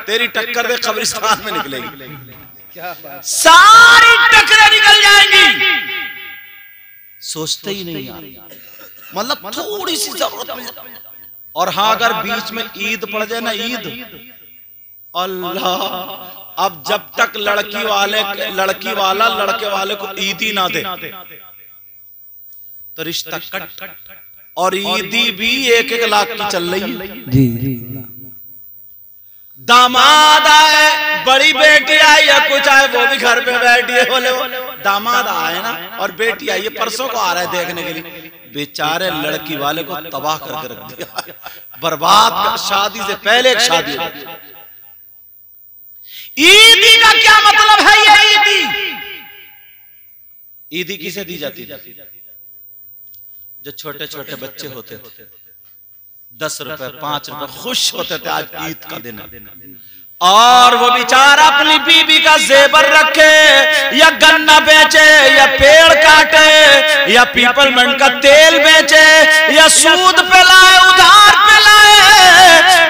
तेरी टक्कर दे कब्रिस्तान में निकलेगी, सारी टक्करें निकल जाएंगी। सोचते ही नहीं यार, मतलब थोड़ी सी जरूरत। और हाँ, अगर बीच में ईद पड़ जाए ना, ईद, अल्लाह, अब जब तक लड़की वाला लड़के वाले को ईद ही ना दे तो रिश्ता कट। और ईदी भी 1-1 लाख की चल रही है जी। दामाद आए, बड़ी बेटी आई या कुछ आए, वो भी घर पे बैठी है, बोले दामाद आए ना और बेटी आई है, परसों को आ रहा है देखने के लिए, बेचारे लड़की वाले को तबाह करके रख दिया, बर्बाद कर। शादी से पहले एक शादी। ईदी का क्या मतलब है? ये ईदी किसे दी जाती है? जो छोटे छोटे बच्चे होते थे, 10 रुपए 5 रुपए खुश होते थे, आज ईद का दिन है, और वो बेचारा अपनी बीबी का जेवर रखे, या गन्ना बेचे, या पेड़ काटे, या पीपलमेंट का तेल बेचे, या सूद पे लाए, उधार पे लाए,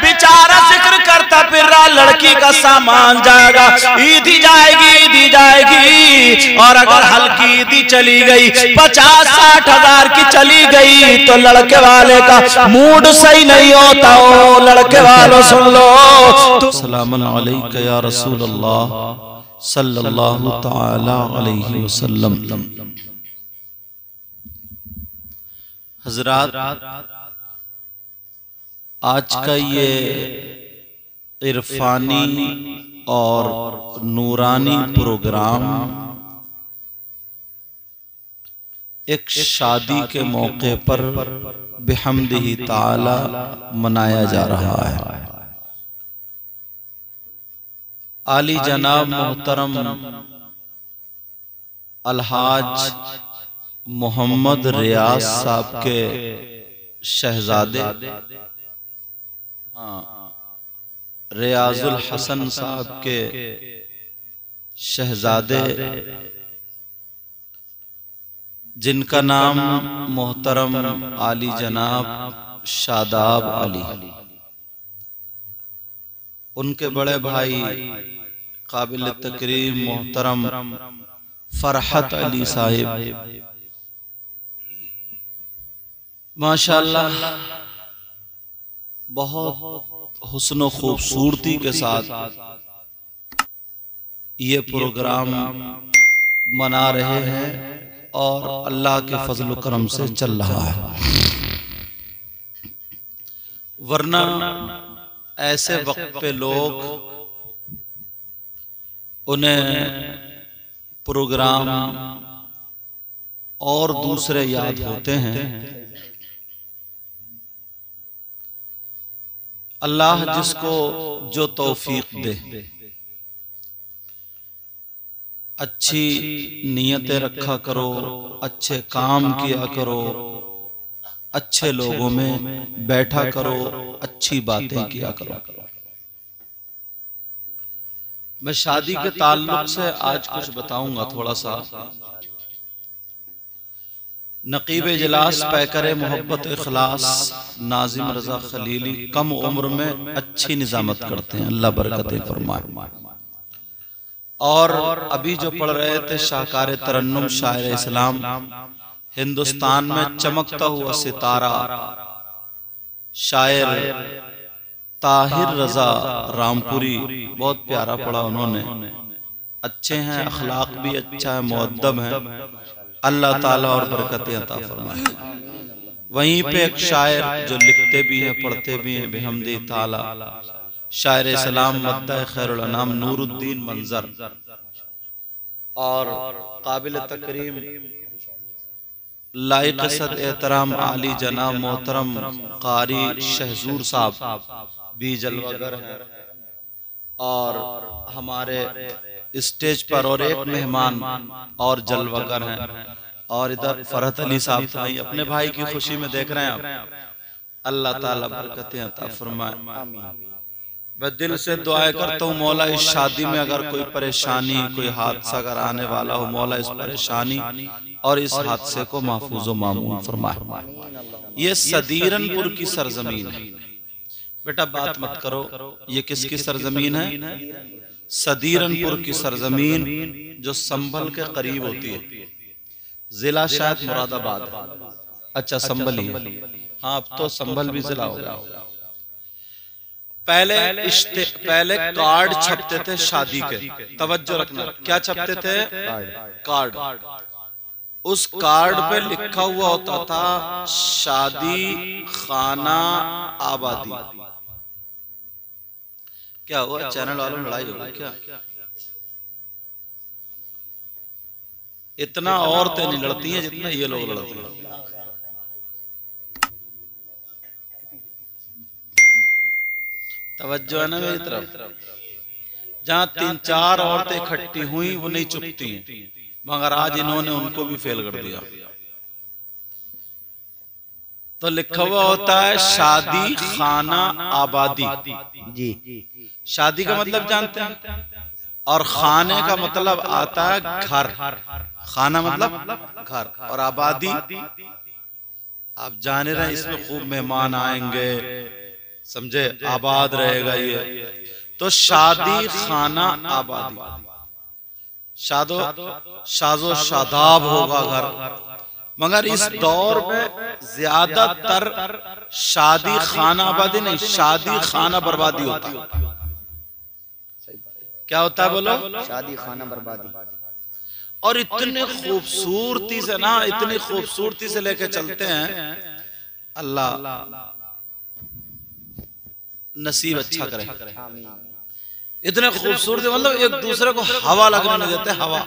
बेचारा जिक्र करता फिर रहा लड़की का सामान जाएगा, ईदी जाएगी, ईदी जाएगी। और अगर हल्की ईदी चली गई, 50-60 हजार की चली गई, तो लड़के वाले का मूड सही नहीं होता। हो लड़के वालों सुन लो तो सलाम अलैका या रसूल अल्लाह सल्लल्लाहु तआला अलैहि वसल्लम। हजरात, आज का ये इरफानी और नूरानी प्रोग्राम एक शादी के मौके पर बिहम्दिही ताला मनाया जा रहा है। आली जनाब मोहतरम अलहाज मोहम्मद रियाज साहब के शहजादे, रियाजुल हसन साहब के शहजादे, जिनका नाम मोहतरम आली जनाब शादाब अली, उनके बड़े भाई काबिल तकरीम मोहतरम फरहत अली साहिब, माशाअल्लाह बहुत हुस्न खूबसूरती के साथ ये प्रोग्राम मना रहे हैं और अल्लाह के फजल करम से चल रहा है। वरना ऐसे वक्त पे लोग उन्हें प्रोग्राम और दूसरे याद होते हैं। अल्लाह जिसको जो तौफीक दे, अच्छी नियतें रखा करो, अच्छे काम किया करो, अच्छे लोगों में बैठा करो, अच्छी बातें किया करो। मैं शादी के ताल्लुक से आज कुछ बताऊंगा थोड़ा सा। नकीब इजलास पैकर मोहब्बत इखलास नाजिम रजा खलीली कम उम्र में अच्छी निजामत करते हैं, अल्लाह बरकतें फरमाए। और अभी जो पढ़ रहे थे शाहकार तरन्नुम शायर इस्लाम, हिंदुस्तान में चमकता हुआ सितारा शायर ताहिर रजा रामपुरी, बहुत प्यारा पढ़ा उन्होंने, अच्छे हैं, अखलाक भी अच्छा है, मुअद्दब है, अल्लाह ताला और बरकतें अता फरमाए। वहीं पे एक शायर जो लिखते भी हैं पढ़ते भी हैं बिहम्दी ताला, शायर इस्लाम मद्दा खैरुल अनाम नूरुद्दीन मंजर, और काबिल तकरीम लाइक सद एहतराम आली जनाब मोहतरम कारी शहजूर साहब भी जलवागर हैं। और हमारे स्टेज पर और एक मेहमान और जलवागर हैं, और इधर फरहत अली साहब तो नहीं, अपने भाई की खुशी में देख रहे हैं आप, अल्लाह ताला बरकतें अता फरमाए। मैं दिल से दुआएं करता हूँ मौला इस शादी में अगर कोई परेशानी, कोई हादसा अगर आने वाला हो, मौला इस परेशानी और इस हादसे को महफूज व मामून फरमाए। ये सदीरनपुर की सरजमीन है, बेटा बात मत करो, ये किसकी सरजमीन है? सदीरनपुर की सरजमीन, जो संभल के करीब होती है। जिला शायद मुरादाबाद। अच्छा संभल ही है। हाँ अब तो संभल भी जिला हो गया। पहले कार्ड छपते थे शादी के, तवज्जो रखना, क्या छपते थे? कार्ड। उस कार्ड पे लिखा हुआ होता था शादी खाना आबादी। क्या हुआ? चैनल वालों में लड़ाई हो गई क्या? इतना औरतें नहीं लड़ती हैं जितना ये लोग लड़ते हैं। तवज्जो है ना मेरी तरफ? जहां 3-4 औरतें इकट्ठी हुई वो नहीं चुपती हैं, मगर आज इन्होंने उनको भी फेल कर दिया। तो लिखा हुआ होता है शादी खाना आबादी। जी शादी का मतलब जानते हैं, और खाने का मतलब आता है घर। खाना मतलब घर, और आबादी आप जाने रहे, इसमें खूब मेहमान आएंगे, समझे, आबाद रहेगा ये। तो शादी खाना आबादी, शादो शादाब होगा घर। मगर इस दौर में ज्यादातर शादी खाना आबादी नहीं, शादी खाना बर्बादी होता है। क्या होता है बोलो? शादी खाना बर्बादी। और इतने खूबसूरती से ना, इतनी खूबसूरती से लेके चलते हैं, अल्लाह नसीब अच्छा करे। इतने खूबसूरती, मतलब एक दूसरे को हवा लगने नहीं देते। हवा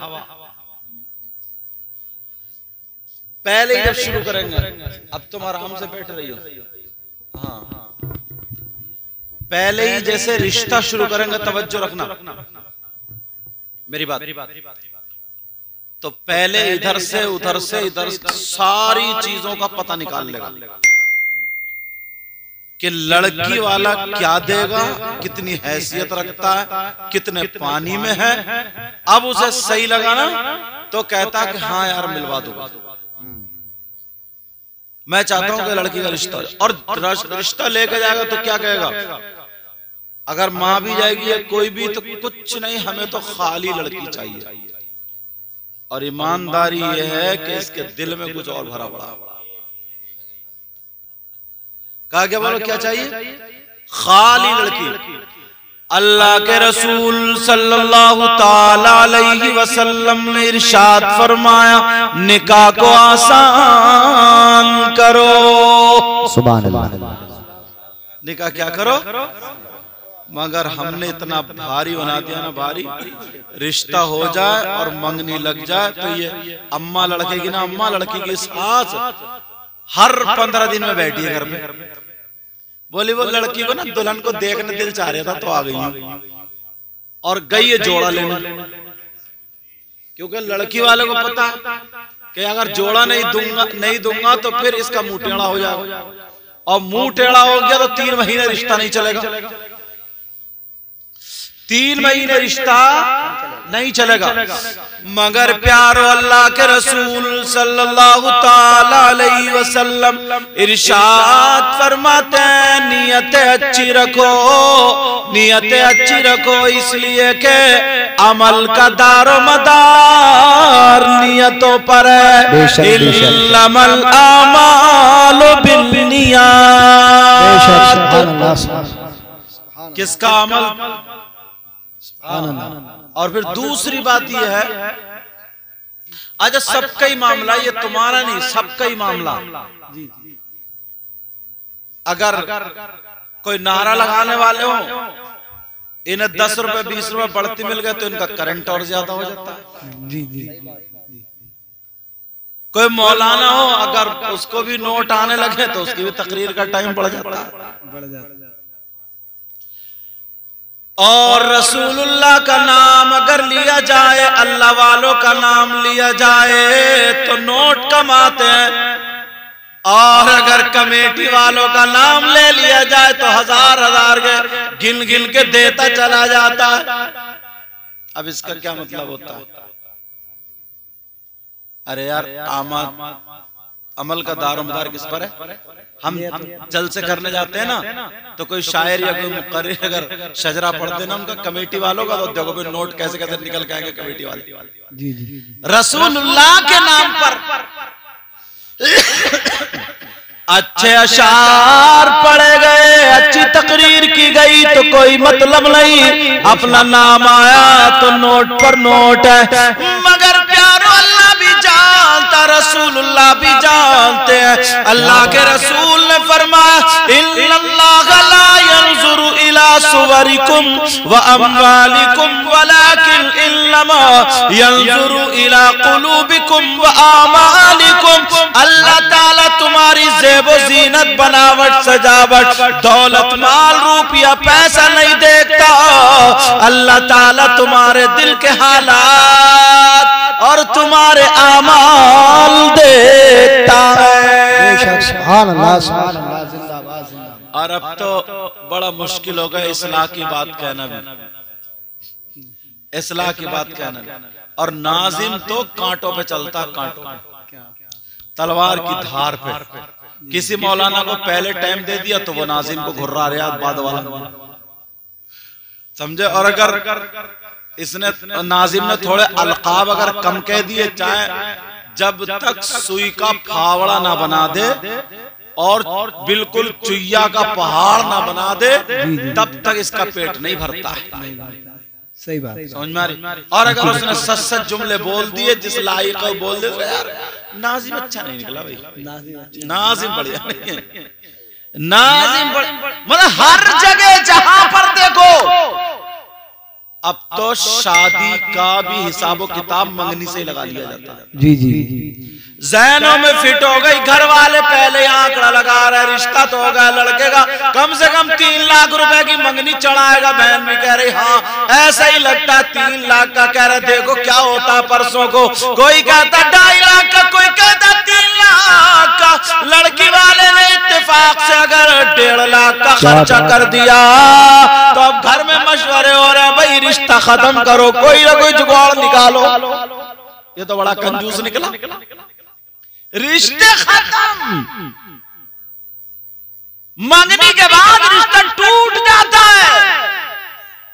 पहले ही जब शुरू करेंगे, अब तुम आराम से बैठ रही हो, हाँ पहले ही जैसे रिश्ता शुरू करेंगे, तवज्जो रखना मेरी बात, तो पहले इधर से उधर से इधर सारी चीजों का पता निकाल लेगा कि लड़की वाला क्या देगा, कितनी हैसियत रखता है, कितने पानी में है। अब उसे सही लगा ना तो कहता कि हाँ यार मिलवा दो। मैं चाहता हूं कि लड़की का रिश्ता, और रिश्ता लेके जाएगा तो क्या कहेगा? अगर मां भी जाएगी या कोई भी, तो कुछ नहीं, हमें तो खाली लड़की चाहिए। और ईमानदारी यह है कि इसके दिल में कुछ और भरा पड़ा। कहा क्या? बोलो क्या चाहिए? खाली लड़की। अल्लाह के रसूल सल्लल्लाहु ताला अलैहि वसल्लम ने इरशाद फरमाया, निकाह को आसान करो। सुभान अल्लाह। निकाह क्या करो? मगर हमने इतना भारी बना दिया ना, भारी। रिश्ता हो जाए और मंगनी लग जाए तो ये अम्मा लड़के की ना, अम्मा लड़की की सास हर 15 दिन में बैठी है घर में। बोली वो लड़की को ना दुल्हन को देखने दिल चाह रहा था तो आ गई, और गई है जोड़ा लेने। क्योंकि लड़की वाले को पता कि अगर जोड़ा नहीं दूंगा तो फिर इसका मुंह टेढ़ा हो जाएगा, और मुंह टेढ़ा हो गया तो 3 महीने रिश्ता नहीं चलेगा। 3 महीने रिश्ता नहीं चलेगा। मगर प्यारो अल्लाह के रसूल सल्लल्लाहु ताला अलैहि वसल्लम इरशाद फरमाते हैं, नियतें अच्छी रखो, नियतें अच्छी रखो, इसलिए के अमल का दारो मदार नियतों पर है। इन्नमल आमालु बिन्नियात। किसका अमल? और फिर दूसरी बात यह है, अच्छा सबका ही मामला, ये तुम्हारा नहीं, सबका ही मामला। अगर कोई नारा लगाने वाले हो, इन्हें 10 रुपए 20 रुपए बढ़ती मिल गए तो इनका करंट और ज्यादा हो जाता है। जी जी। कोई मौलाना हो, अगर उसको भी नोट आने लगे तो उसकी भी तकरीर का टाइम बढ़ जाता है। और रसूलुल्लाह का नाम अगर लिया जाए, अल्लाह वालों का नाम लिया जाए तो नोट कमाते हैं, और अगर कमेटी वालों का नाम ले लिया जाए तो हजार के गिन गिन के देता चला जाता है। अब इसका क्या मतलब होता है? अरे यार अमल का दारोमदार किस पर है? हम जलसे करने जाते हैं ना, तो कोई शायर या कोई मुक़र्रिर अगर शजरा पढ़ते ना उनका कमेटी वालों का, तो देखो फिर नोट कैसे कैसे निकल के आएंगे कमेटी वाले। जी जी रसूलुल्लाह के नाम पर अच्छे अशार पढ़े गए, अच्छी तकरीर की गई, तो कोई मतलब नहीं। अपना नाम आया तो नोट पर नोट है। मगर प्यारो अल्लाह भी जानता, रसूलुल्लाह भी जानते हैं। अल्लाह के रसूल ने फरमाया, इन्नल्लाह ला यंजुरु इला सुवरिकुम व अमवालिकुम वलाकिन इन्नमा यंजुरु इला कुलूबिकुम व आमालिकुम। अल्लाह ताला तुम्हारी जेबो जीनत, बनावट, सजावट, दौलत, माल, रुपया, पैसा नहीं देखता। अल्लाह ताला तुम्हारे दिल के हालात और तुम्हारे आमाल देखता है। सुभान अल्लाह, सुभान अल्लाह, जिंदाबाद जिंदाबाद। और अब तो बड़ा मुश्किल हो गया इस्लाह की बात कहना भी, इस्लाह की बात कहना भी। और नाजिम तो कांटों पे चलता, कांटों, तलवार की धार पे। किसी मौलाना को पहले टाइम दे दिया तो वो नाजिम को घुर्रा रियाद बाद वाला समझे। और अगर इसने नाजिम ने थोड़े अलकाब अगर कम कह दिए, चाहे जब तक सुई का फावड़ा ना बना दे और बिल्कुल चुईया का पहाड़ ना बना दे, तब तक इसका पेट नहीं भरता है। सही बात, समझ में आ रही। और अगर उसने सच सच जुमले बोल दिए जिस लायक को बोल दे, तो यार नाजिम अच्छा नहीं निकला भाई, नाजिम बढ़िया नहीं है, नाजिम मतलब हर जगह जहां पर देखो। अब तो शादी का भी हिसाब किताब मंगनी से लगा लिया जाता है। जी जी, ज़हनों में फिट हो गई, घर वाले पहले आंकड़ा लगा रहे, रिश्ता तो हो गया लड़के का, कम से कम 3 लाख रुपए की मंगनी चढ़ाएगा। बहन भी कह रही हाँ ऐसा ही लगता है 3 लाख का। कह रहे देखो क्या होता है परसों को, कोई कहता 2.5 लाख का, कोई कहता 3 लाख का। लड़की वाले ने इत्तेफाक से अगर 1.5 लाख का खर्चा कर दिया तो अब घर में मशवरे हो रहे हैं, भाई रिश्ता खत्म करो, कोई ना कोई जुगाड़ निकालो। ये तो बड़ा कंजूस निकला, रिश्ते खत्म, मंगनी के बाद रिश्ता टूट जाता है।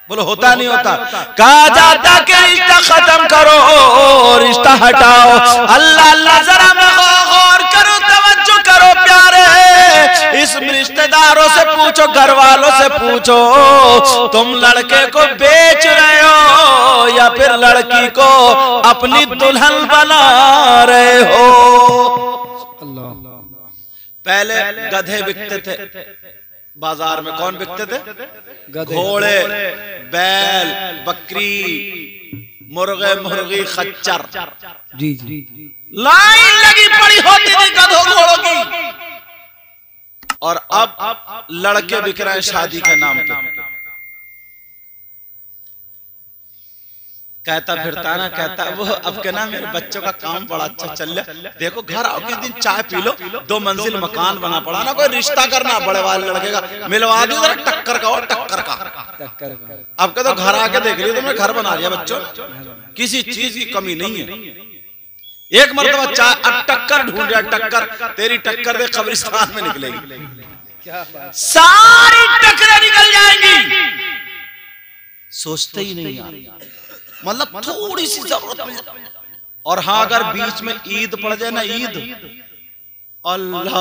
बोलो होता नहीं होता? कहा जाता कि रिश्ता खत्म करो, रिश्ता हटाओ। अल्लाह अल्लाह जरा मैं गौर करो, तवज्जो करो प्यारे। इस रिश्तेदारों से पूछो, घर वालों से पूछो, तुम लड़के को बेच रहे हो या फिर लड़की को अपनी दुल्हन बना रहे हो। पहले गधे बिकते थे बाजार में। कौन बिकते थे? घोड़े, बैल, बकरी, मुर्गे, मुर्गी, खच्चर। जी जी, लाइन लगी पड़ी होती थी गधों घोड़ों की। और अब लड़के बिक रहे हैं शादी के नाम पे। कहता फिरता ना, कहता वो अब के ना मेरे बच्चों का काम बड़ा अच्छा चल रहा, देखो घर आओ किस दिन चाय पी लो, 2 मंजिल मकान बना पड़ा ना, कोई रिश्ता करना बड़े वाले लड़के का, मिलवा दी जरा टक्कर का, और टक्कर का। अब के तो घर आके देख लियो, तुमने घर बना लिया बच्चों, किसी चीज की कमी नहीं है। एक मरतबा चाय, अब टक्कर ढूंढ रहा, टक्कर तेरी टक्कर दे कब्रिस्तान में निकलेगी, सारी टक्करें निकल जाएंगी। सोचते ही नहीं यार, मतलब थोड़ी सी जरूरत मिल जाए। और हाँ अगर बीच में ईद पड़ जाए ना, ईद, अल्लाह,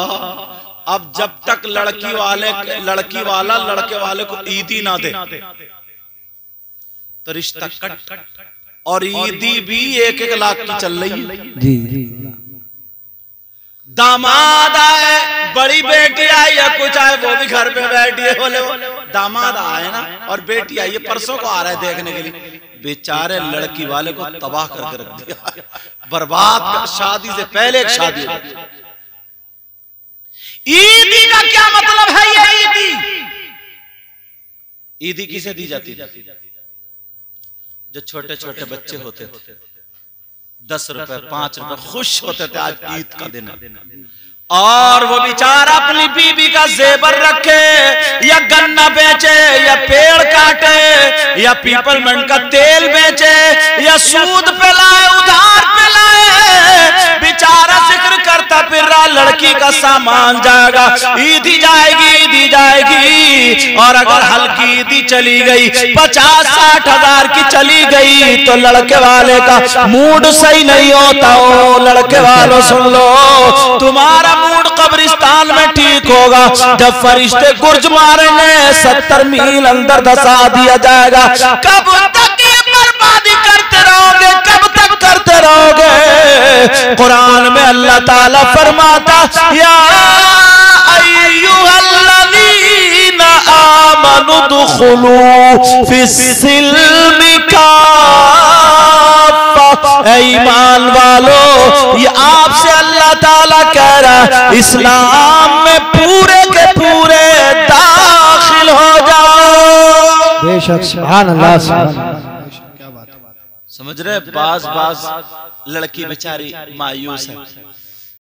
अब जब तक लड़की वाला लड़के वाले को ईद ही ना दे तो रिश्ता कट। और ईदी भी 1-1 लाख की चल रही है। जी जी, दामाद आए, बड़ी बेटी आई या कुछ आए, वो भी घर पे बैठी है। बोले दामाद आए ना और बेटी आई है, परसों को आ रहा है देखने के लिए। बेचारे लड़की वाले को तबाह करके रख दिया, बर्बाद कर। शादी से पहले एक शादी। ईदी का क्या मतलब है? ये ईदी किसे दी जाती है? जो छोटे छोटे बच्चे होते थे, 10 रुपए 5 रुपए खुश होते थे आज ईद का दिन, और वो बेचारा अपनी बीबी का जेवर रखे, या गन्ना बेचे, या पेड़ काटे, या पीपलमेंट का तेल बेचे, या सूद पे लाए, उधार पे लाए। बेचारा जिक्र करता फिर रहा लड़की का सामान जाएगा, ईदी जाएगी, ईदी जाएगी। और अगर हल्की ईदी चली गई, 50-60 हजार की चली गई, तो लड़के वाले का मूड सही नहीं होता। ओ लड़के वालों सुन लो, तुम्हारा मूड कब्रिस्तान में ठीक होगा जब फरिश्ते गुर्ज मारेंगे, 70 मील अंदर धसा दिया जाएगा। कब तक ये बर्बादी करते रहोगे, कब तक करते रहोगे? कुरान में अल्लाह ताला फरमाता, या अय्युहल्लज़ीना आमनु दुखुलू फिस्सिल्मि काफ़ा। ऐ ईमान वालों, ये आपसे अल्लाह ताला कह रहा, इस्लाम में पूरे के पूरे दाखिल हो जाओ। बेशक सुभान अल्लाह, सुभान अल्लाह। क्या बात है। समझ रहे? बाज लड़की बेचारी मायूस है,